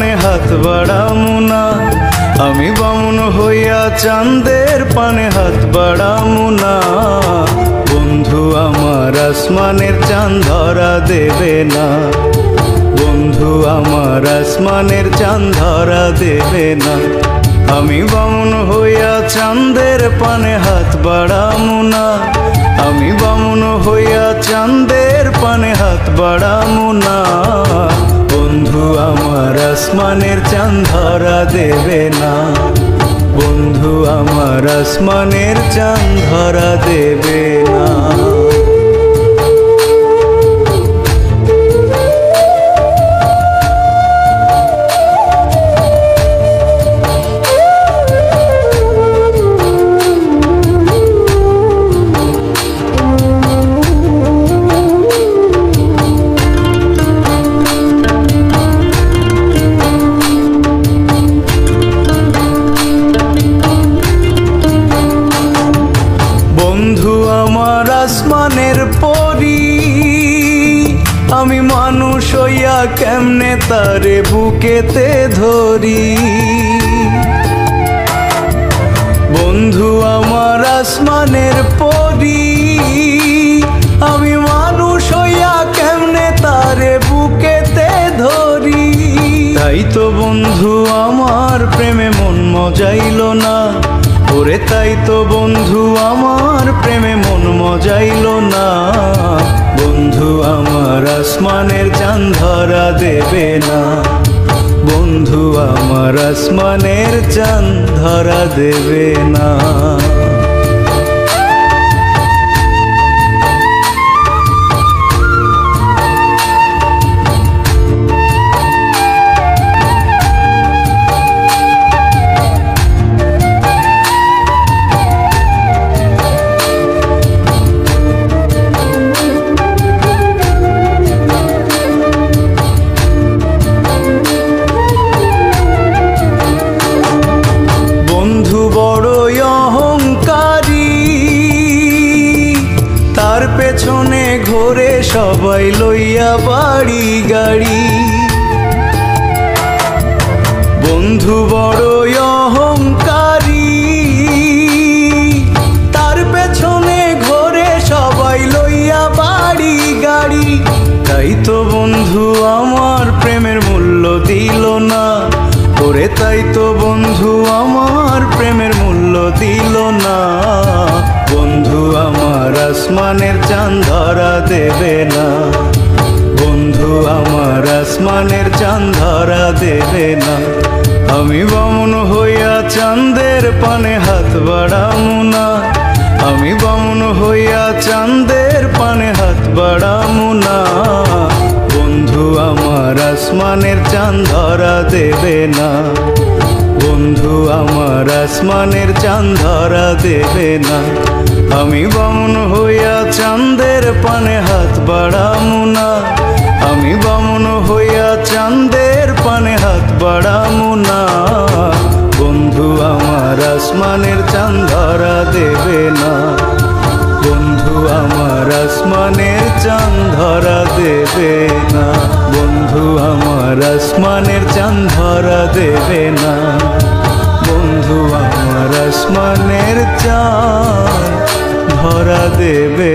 পানে হাত বাড়ামু না, আমি বামুন হইয়া চাঁদের পানে হাত বাড়ামু না। বন্ধু আমার আসমানের চাঁদ ধরা দেবে না, বন্ধু আমার আসমানের চাঁদ ধরা দেবে না। আমি বামুন হইয়া চাঁদের পানে হাত বাড়ামু না, আমি বামুন হইয়া চাঁদের পানে হাত বাড়ামু না। বন্ধু আমার আসমানের চাঁদ ধরা দেবে না, বন্ধু আমার আসমানের চাঁদ ধরা দেবে না। বন্ধু আমার আসমানের পরি, আমি মানুষ হইয়া কেমনে তারে বুকেতে ধরি। বন্ধু আমার আসমানের পরি, আমি মানুষ হইয়া কেমনে তারে বুকেতে ধরি। তাই তো বন্ধু আমার প্রেমে মন মজাইল না, ওরে তাই তো বন্ধু আমার প্রেমে মন মজাইল না। বন্ধু আমার আসমানের চাঁদ ধরা দেবে না, বন্ধু আমার আসমানের চাঁদ ধরা দেবে না। বড়ই অহংকারী, তার পেছনে ঘোরে সবাই লইয়া বাড়ি গাড়ি। বন্ধু বড়ই অহংকারী, তার পেছনে ঘোরে সবাই লইয়া বাড়ি গাড়ি। তাই তো বন্ধু আমার প্রেমের মূল্য দিল না, ওরে তাই তো বন্ধু আমার প্রেমের মূল্য দিল না। বন্ধু আমার আসমানের চাঁদ ধরা দেবে না, বন্ধু আমার আসমানের চাঁদ ধরা দেবে না। আমি বামুন হইয়া চাঁদের পানে হাত বাড়ামু না, আমি বামুন হইয়া চাঁদের পানে হাত বাড়ামু না। বন্ধু আমার আসমানের চাঁদ ধরা দেবে না, বন্ধু আমার আসমানের চাঁদ ধরা দেবে না। আমি বামুন হইয়া চাঁদের পানে হাত বাড়ামু না, আমি বামুন হইয়া চাঁদের পানে হাত বাড়ামু না। বন্ধু আমার আসমানের চাঁদ ধরা দেবে না, বন্ধু আমার আসমানের চাঁদ ধরা দেবে না, বন্ধু আমার আসমানের চাঁদ ধরা দেবে না, বন্ধু আমার আসমানের চাঁদ ধরা দেবে।